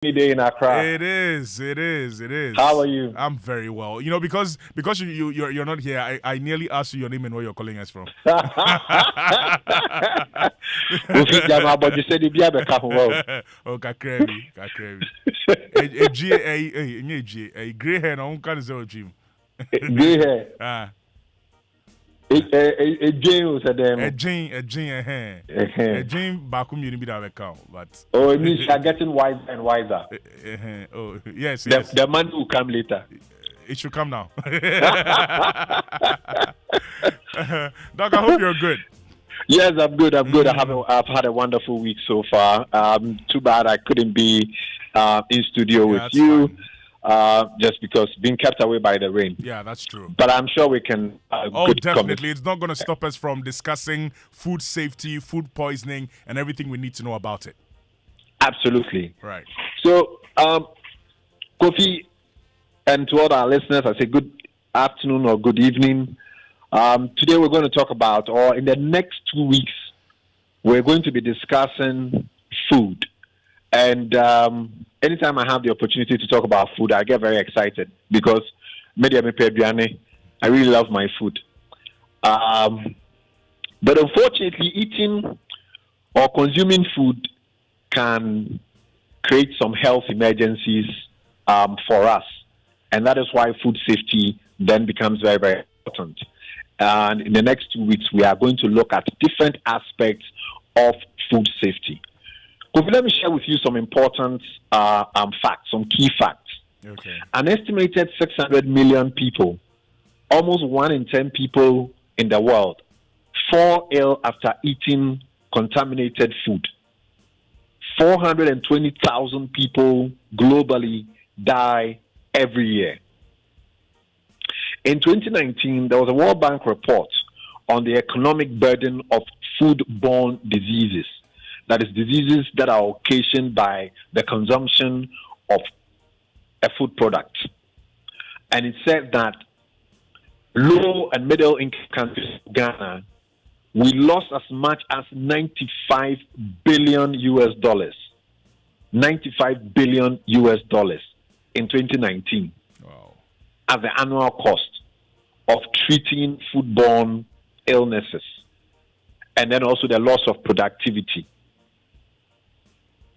day in Accra. It is. It is. It is. How are you? I'm very well. You know, because you're not here. I nearly asked you your name and where you're calling us from. Kofi Jama, but you said you have a couple. Oh, kakrebi. A gray hair. No one can say gym. Gray hair. Ah. A Jane said them. A Jane Bakum you be that account, but oh, it means you're getting wiser and wiser. Oh yes, yes. The money will come later. It should come now. Doc, I hope you're good. Yes, I'm good. I'm good. I've had a wonderful week so far. Too bad I couldn't be in studio with you. Fine. Just because being kept away by the rain. Yeah, that's true. But I'm sure we can. Definitely. It's not going to stop us from discussing food safety, food poisoning, and everything we need to know about it. Absolutely. Right. So, Kofi, and to all our listeners, I say good afternoon or good evening. Today we're going to talk about, or in the next 2 weeks, we're going to be discussing food. And anytime I have the opportunity to talk about food, I get very excited because I really love my food. But unfortunately, eating or consuming food can create some health emergencies for us. And that is why food safety then becomes very, very important. And in the next 2 weeks, we are going to look at different aspects of food safety. Let me share with you some important facts, some key facts. Okay. An estimated 600 million people, almost 1 in 10 people in the world, fall ill after eating contaminated food. 420,000 people globally die every year. In 2019, there was a World Bank report on the economic burden of foodborne diseases. That is, diseases that are occasioned by the consumption of a food product. And it said that low and middle income countries, Ghana, we lost as much as $95 billion US. $95 billion US in 2019. Wow. As the annual cost of treating foodborne illnesses. And then also the loss of productivity.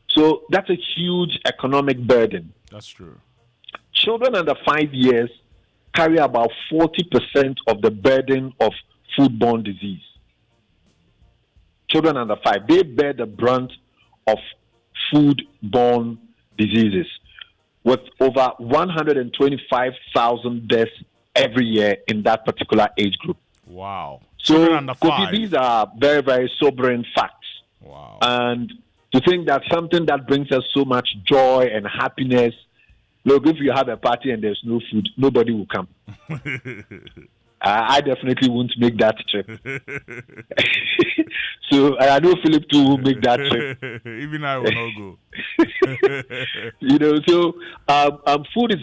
So that's a huge economic burden. That's true. Children under 5 years carry about 40% of the burden of foodborne disease. Children under 5, they bear the brunt of foodborne diseases with over 125,000 deaths every year in that particular age group. Wow. So, children under 5. These are very, very sobering facts. Wow. And to think that something that brings us so much joy and happiness, look, if you have a party and there's no food, nobody will come. I definitely won't make that trip. So I know Philip too will make that trip. Even I will not go. So food is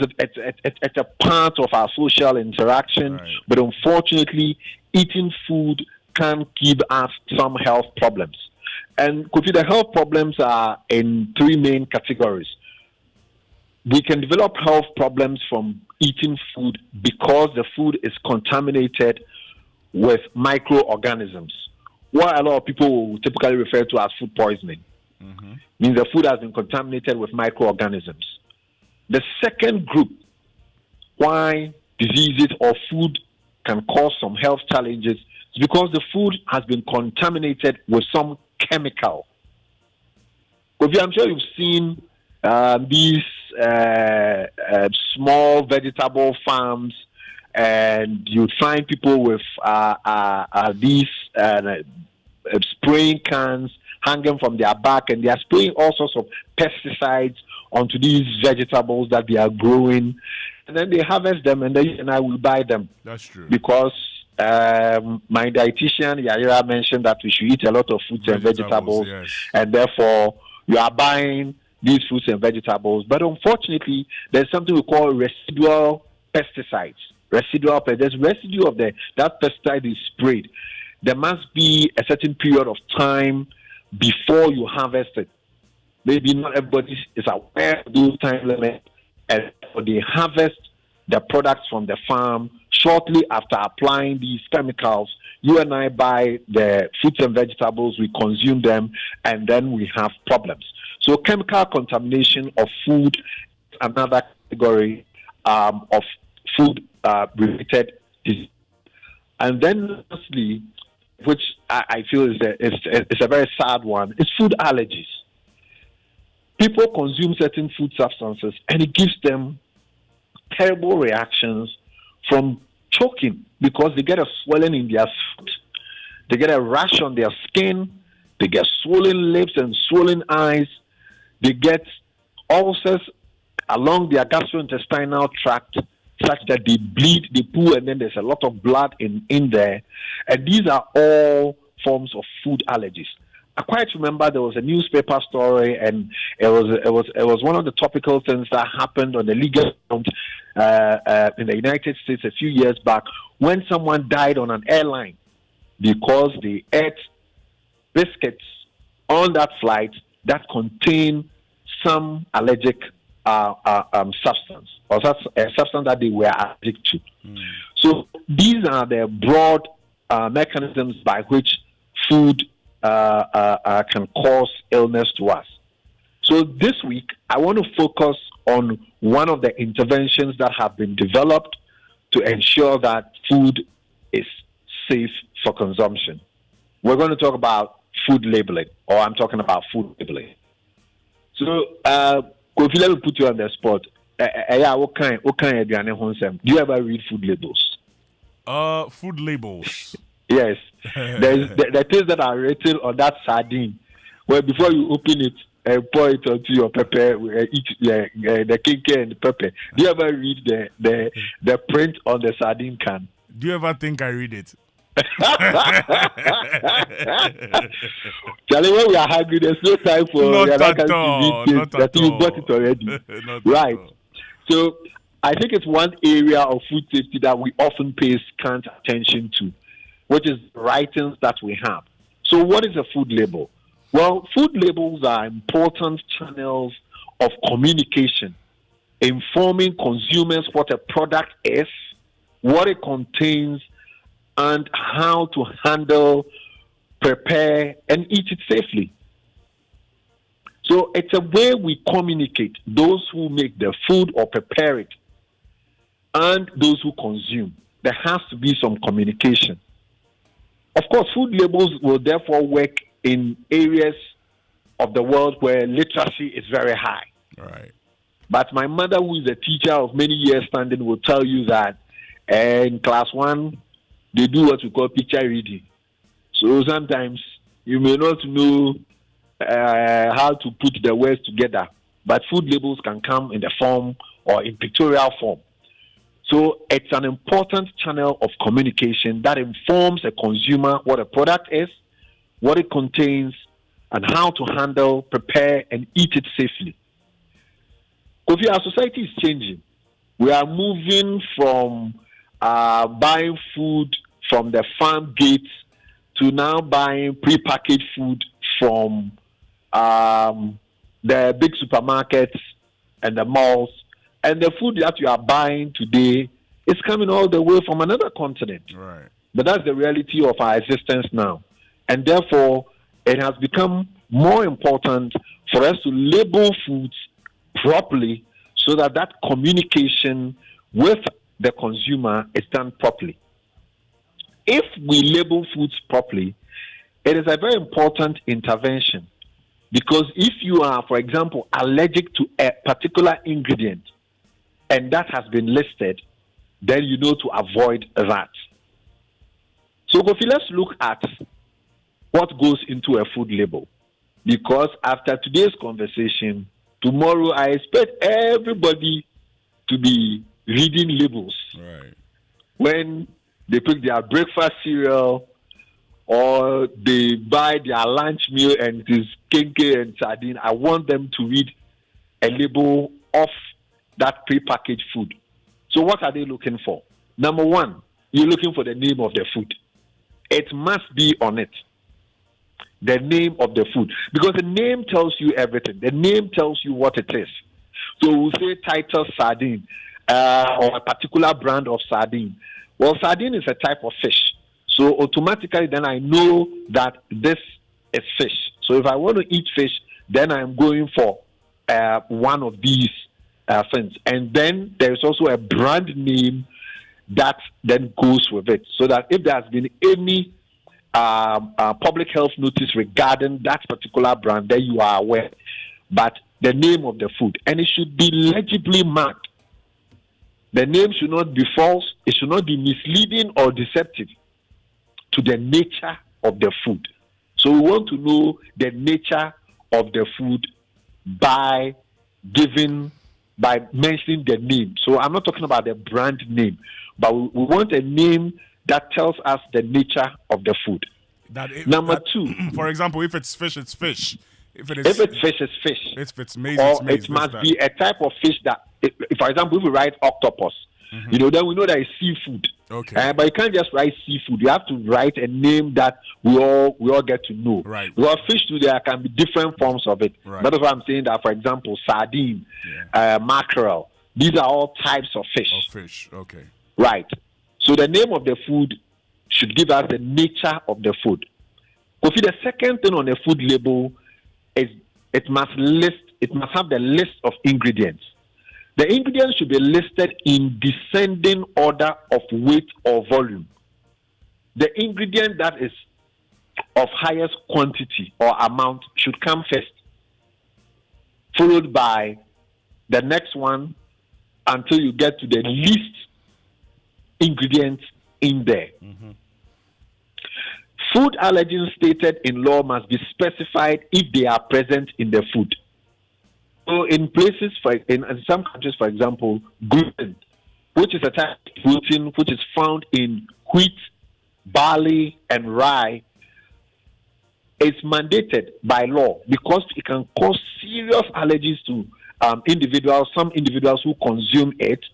a part of our social interaction, right. But unfortunately, eating food can give us some health problems. And Kofi, the health problems are in 3 main categories. We can develop health problems from eating food because the food is contaminated with microorganisms. What a lot of people will typically refer to as food poisoning. Mm-hmm. Means the food has been contaminated with microorganisms. The second group, why diseases or food can cause some health challenges, is because the food has been contaminated with some chemical. I'm sure you've seen these small vegetable farms, and you find people with these spraying cans hanging from their back, and they are spraying all sorts of pesticides onto these vegetables that they are growing, and then they harvest them, and then you and I will buy them. That's true. Because my dietitian Yaira mentioned that we should eat a lot of fruits and vegetables, yes. And therefore you are buying these fruits and vegetables. But unfortunately, there's something we call residual pesticides. There's residue of that pesticide is sprayed. There must be a certain period of time before you harvest it. maybe not everybody is aware of those time limits, and they harvest the products from the farm. Shortly after applying these chemicals, you and I buy the fruits and vegetables, we consume them, and then we have problems. So chemical contamination of food is another category of food-related disease. And then lastly, which I feel is a very sad one, is food allergies. People consume certain food substances and it gives them terrible reactions from choking because they get a swelling in their foot, they get a rash on their skin, they get swollen lips and swollen eyes, they get ulcers along their gastrointestinal tract such that they bleed, they poo, and then there's a lot of blood in there. And these are all forms of food allergies. I quite remember there was a newspaper story, and it was one of the topical things that happened on the legal front in the United States a few years back when someone died on an airline because they ate biscuits on that flight that contained some allergic substance, or that's a substance that they were allergic to. So these are the broad mechanisms by which food can cause illness to us. So this week, I want to focus on one of the interventions that have been developed to ensure that food is safe for consumption. We're going to talk about food labeling, or I'm talking about food labeling. So, Kofi, let me put you on the spot. What kind do you ever read food labels? Food labels. Yes. There's the things that are written on that sardine, where before you open it and pour it onto your pepper, eat the kinky and the pepper. Do you ever read the print on the sardine can? Do you ever think I read it? Charlie, when we are hungry, there's no time for not at all. That you bought it already. Right. So I think it's one area of food safety that we often pay scant attention to, which is writings that we have. So what is a food label? Well, food labels are important channels of communication, informing consumers what a product is, what it contains, and how to handle, prepare, and eat it safely. So it's a way we communicate, those who make the food or prepare it, and those who consume. There has to be some communication. Of course, food labels will therefore work in areas of the world where literacy is very high. Right. But my mother, who is a teacher of many years standing, will tell you that in class 1, they do what we call picture reading. So sometimes you may not know how to put the words together, but food labels can come in the form or in pictorial form. So it's an important channel of communication that informs a consumer what a product is, what it contains, and how to handle, prepare, and eat it safely. Kofi, our society is changing. We are moving from buying food from the farm gates to now buying prepackaged food from the big supermarkets and the malls. And the food that you are buying today is coming all the way from another continent. Right. But that's the reality of our existence now. And therefore, it has become more important for us to label foods properly so that that communication with the consumer is done properly. If we label foods properly, it is a very important intervention, because if you are, for example, allergic to a particular ingredient and that has been listed, then you know to avoid that. So, Kofi, let's look at what goes into a food label, because after today's conversation, tomorrow I expect everybody to be reading labels. Right. When they pick their breakfast cereal or they buy their lunch meal and it is kenke and sardine, I want them to read a label of that prepackaged food. So what are they looking for? Number one, you're looking for the name of the food. It must be on it. the name of the food, because the name tells you everything. The name tells you what it is. So we'll say Titus sardine or a particular brand of sardine. Well, sardine is a type of fish. So automatically then I know that this is fish. So if I want to eat fish, then I'm going for one of these things. And then there's also a brand name that then goes with it. So that if there has been any public health notice regarding that particular brand, then you are aware. But the name of the food, and it should be legibly marked. The name should not be false. It should not be misleading or deceptive to the nature of the food. So we want to know the nature of the food by mentioning the name. So I'm not talking about the brand name, but we want a name that tells us the nature of the food. Number two. For example, if it's fish, it's fish. If it's fish, it's fish. If it's maize, or it's maize. It must be a type of fish that, if for example, if we write octopus, then we know that it's seafood. Okay. But you can't just write seafood. You have to write a name that we all get to know. Right. Because fish too, there can be different forms of it. Right. That is why I'm saying that, for example, sardine, mackerel, these are all types of fish. Okay. Right. So the name of the food should give us the nature of the food. Kofi, the second thing on the food label is it must have the list of ingredients. The ingredients should be listed in descending order of weight or volume. The ingredient that is of highest quantity or amount should come first, followed by the next one until you get to the least ingredient in there. Food allergens stated in law must be specified if they are present in the food. So in places, in some countries, for example, gluten, which is a type of protein which is found in wheat, barley, and rye, is mandated by law because it can cause serious allergies to some individuals who consume it.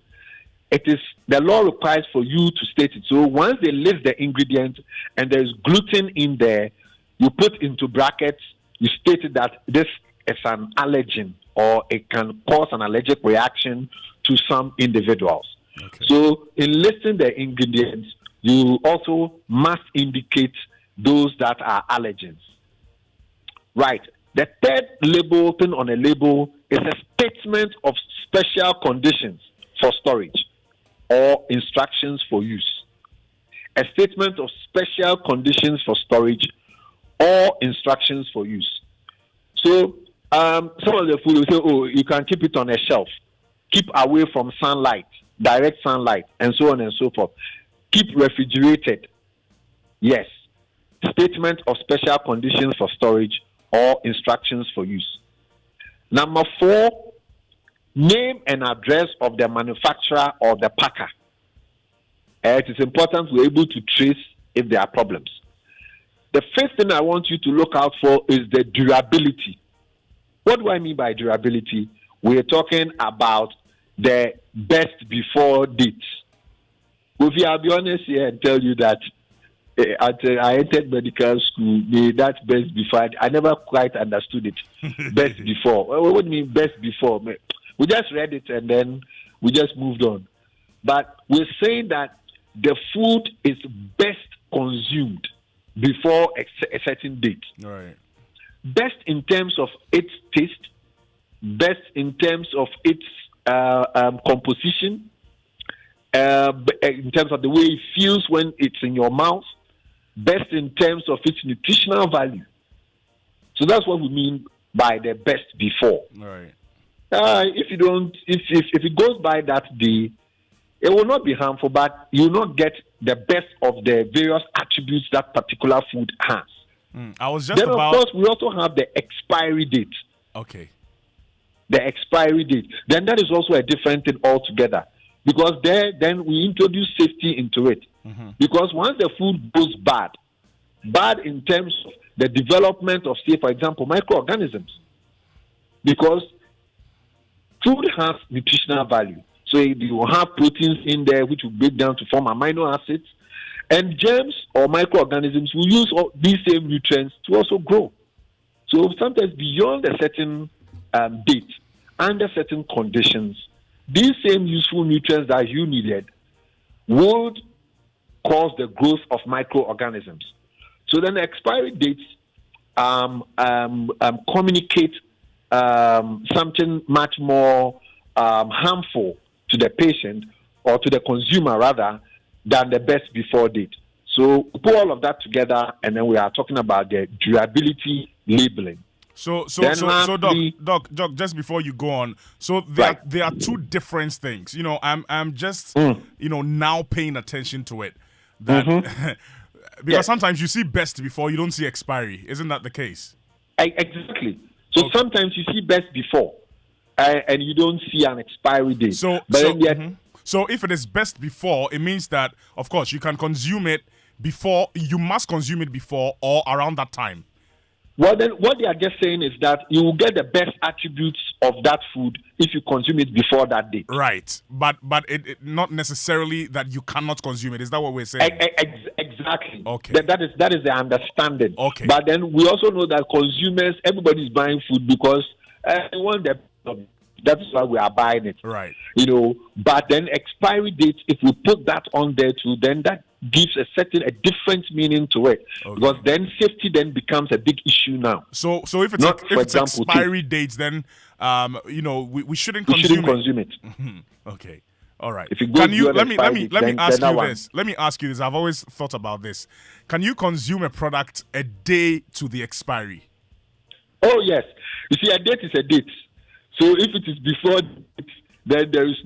The law requires for you to state it. So once they list the ingredient and there's gluten in there, you put into brackets, you state that this is an allergen or it can cause an allergic reaction to some individuals. Okay. So in listing the ingredients, you also must indicate those that are allergens. Right. The third label thing on a label is a statement of special conditions for storage or instructions for use. A statement of special conditions for storage or instructions for use. So some of the food will say, you can keep it on a shelf. Keep away from sunlight, direct sunlight, and so on and so forth. Keep refrigerated. Yes. Statement of special conditions for storage or instructions for use. Number 4, name and address of the manufacturer or the packer. It is important we're able to trace if there are problems. The first thing I want you to look out for is the durability. What do I mean by durability? We're talking about the best before dates. Kofi, I'll be honest here and tell you that I entered medical school, that best before, I never quite understood it. Best before. What do you mean best before? We just read it and then we just moved on. But we're saying that the food is best consumed before a certain date. Right. Best in terms of its taste, best in terms of its composition, in terms of the way it feels when it's in your mouth, best in terms of its nutritional value. So that's what we mean by the best before. Right. If it goes by that day, it will not be harmful, but you will not get the best of the various attributes that particular food has. I was just then, of course, we also have the expiry date. Okay. The expiry date. Then that is also a different thing altogether. Because then we introduce safety into it. Because once the food goes bad in terms of the development of, say, for example, microorganisms. Because food has nutritional value. So you will have proteins in there which will break down to form amino acids. And germs or microorganisms will use these same nutrients to also grow. So sometimes beyond a certain date, under certain conditions, these same useful nutrients that you needed would cause the growth of microorganisms. So then the expiry dates communicate something much more harmful to the patient or to the consumer rather than the best before date. So put all of that together, and then we are talking about the durability labeling. So, lastly, Doc, just before you go on, so there are two different things. I'm just now paying attention to it. That because sometimes you see best before, you don't see expiry. Isn't that the case? Exactly. So sometimes you see best before, and you don't see an expiry date. So if it is best before, it means that, of course, you can consume it before. You must consume it before or around that time. Well, then what they are just saying is that you will get the best attributes of that food if you consume it before that date. Right, but it not necessarily that you cannot consume it. Is that what we're saying? Exactly. Okay. That is the understanding. Okay. But then we also know that consumers, everybody is buying food because they want the. That's why we are buying it. Right. But then expiry dates, if we put that on there too, then that gives a different meaning to it. Okay. Because then safety then becomes a big issue now. So if it's expiry dates, then we shouldn't consume it. Okay. All right. If you let me ask you this. Let me ask you this. I've always thought about this. Can you consume a product a day to the expiry? Oh yes. You see, a date is a date. So if it is before, then there is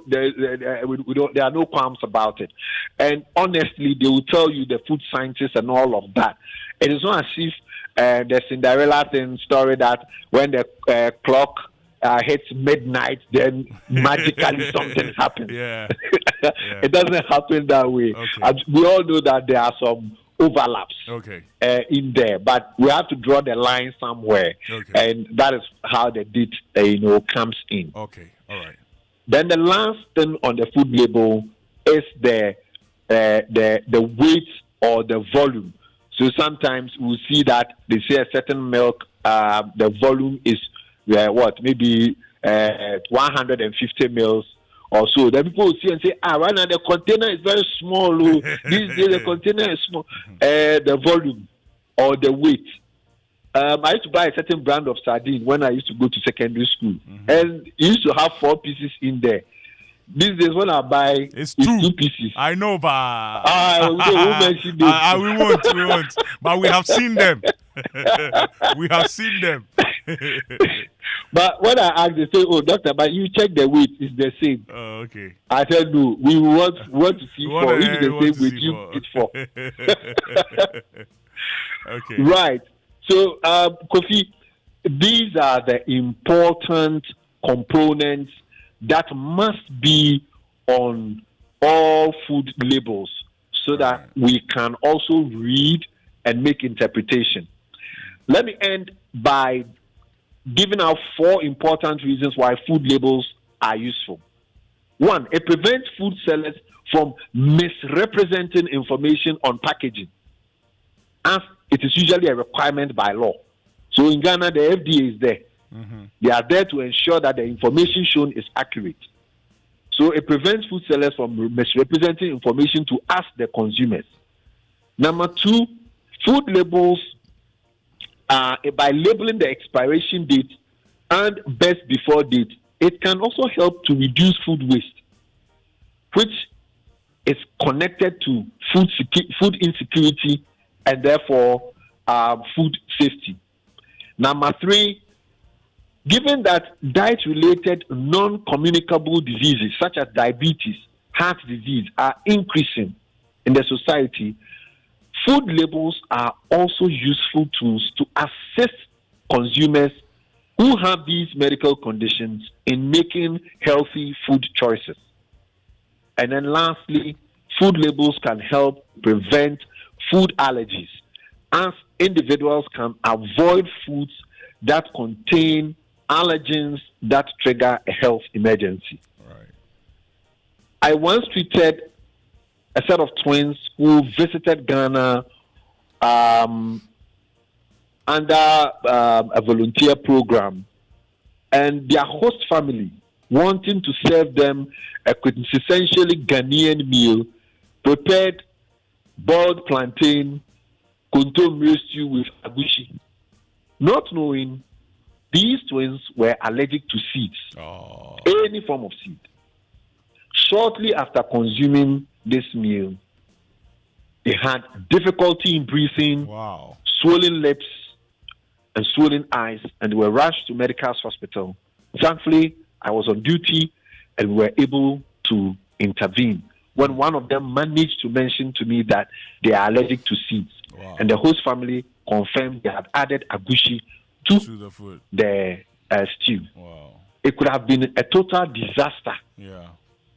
there are no qualms about it. And honestly, they will tell you, the food scientists and all of that. It is not as if the Cinderella story that when the clock hits midnight, then magically something happens. Yeah. It doesn't happen that way. Okay. We all know that there are some overlaps in there, but we have to draw the line somewhere, and that is how the date comes in. Okay, all right. Then the last thing on the food label is the weight or the volume. So sometimes we see that they say a certain milk, the volume is maybe 150 mils or so. Then people will see and say, right now the container is very small. This day the container is small. The volume or the weight. I used to buy a certain brand of sardine when I used to go to secondary school, and it used to have 4 pieces in there. These days when I buy, it's 2 pieces. I know, but we won't. But we have seen them. We have seen them. But when I asked, they say, "Oh, doctor, but you check the weight; it's the same." Oh, okay. I said, "No, we want to see 4. If it's the same with you, it's 4." Okay. Right. So, Kofi, these are the important components that must be on all food labels so that we can also read and make interpretation. Let me end by giving out 4 important reasons why food labels are useful. 1, it prevents food sellers from misrepresenting information on packaging, as it is usually a requirement by law. So in Ghana, the FDA is there. They are there to ensure that the information shown is accurate. So it prevents food sellers from misrepresenting information to us, the consumers. Number 2, food labels, by labeling the expiration date and best before date, it can also help to reduce food waste, which is connected to food insecurity and therefore food safety. Number 3, given that diet-related non-communicable diseases such as diabetes, heart disease are increasing in the society, food labels are also useful tools to assist consumers who have these medical conditions in making healthy food choices. And then lastly, food labels can help prevent food allergies, as individuals can avoid foods that contain allergens that trigger a health emergency. Right. I once treated a set of twins who visited Ghana under a volunteer program, and their host family wanting to serve them a quintessentially Ghanaian meal, prepared boiled plantain, kontomire stew with agushi, not knowing these twins were allergic to seeds, any form of seed. Shortly after consuming this meal, they had difficulty in breathing, swollen lips, and swollen eyes, and they were rushed to Medical's hospital. Thankfully, I was on duty, and we were able to intervene when one of them managed to mention to me that they are allergic to seeds. And the host family confirmed they had added agushi to the food, the stew. It could have been a total disaster.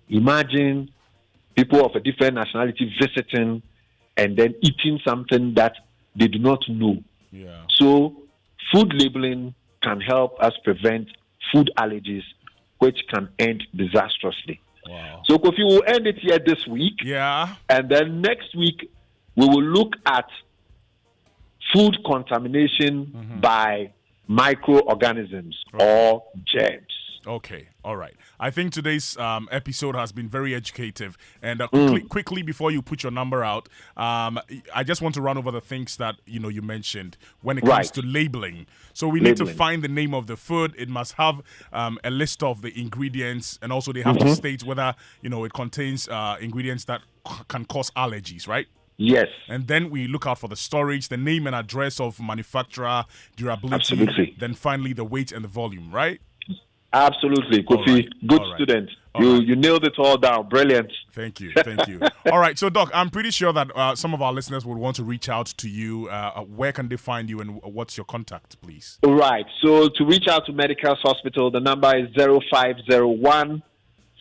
Imagine people of a different nationality visiting and then eating something that they do not know. So food labeling can help us prevent food allergies, which can end disastrously. So Kofi, we'll end it here this week. And then next week, we will look at food contamination by microorganisms or germs. Okay, all right. I think today's episode has been very educative. And quickly before you put your number out, I just want to run over the things that you mentioned when it comes to labeling. So we need to find the name of the food. It must have a list of the ingredients, and also they have to state whether it contains ingredients that can cause allergies, right? Yes. And then we look out for the storage, the name and address of manufacturer, durability, Absolutely. Then finally the weight and the volume, right? Absolutely, Kofi. Good student. You nailed it all down. Brilliant. Thank you. All right, so Doc, I'm pretty sure that some of our listeners would want to reach out to you. Where can they find you, and what's your contact, please? All right. So to reach out to Medical's Hospital, the number is 0501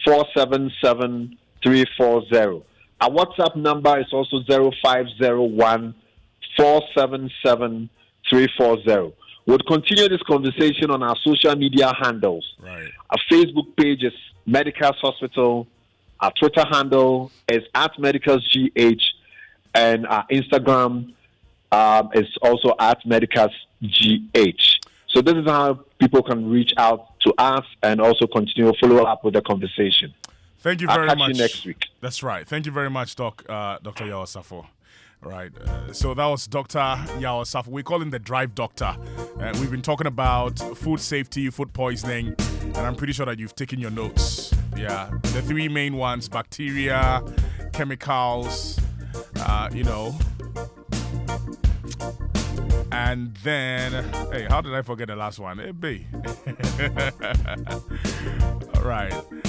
477 340. Our WhatsApp number is also 0501 477 340. We'll continue this conversation on our social media handles. Our Facebook page is Medical's Hospital. Our Twitter handle is @MedicalsGH. And our Instagram is also @MedicalsGH. So this is how people can reach out to us and also continue to follow up with the conversation. Thank you very much. I'll catch you next week. That's right. Thank you very much, Dr. Yaw Osafo. Right. So that was Dr. Yaw Osafo. We call him the Drive Doctor. We've been talking about food safety, food poisoning, and I'm pretty sure that you've taken your notes. Yeah. The three main ones: bacteria, chemicals, and then, hey, how did I forget the last one? Hey, B. All right.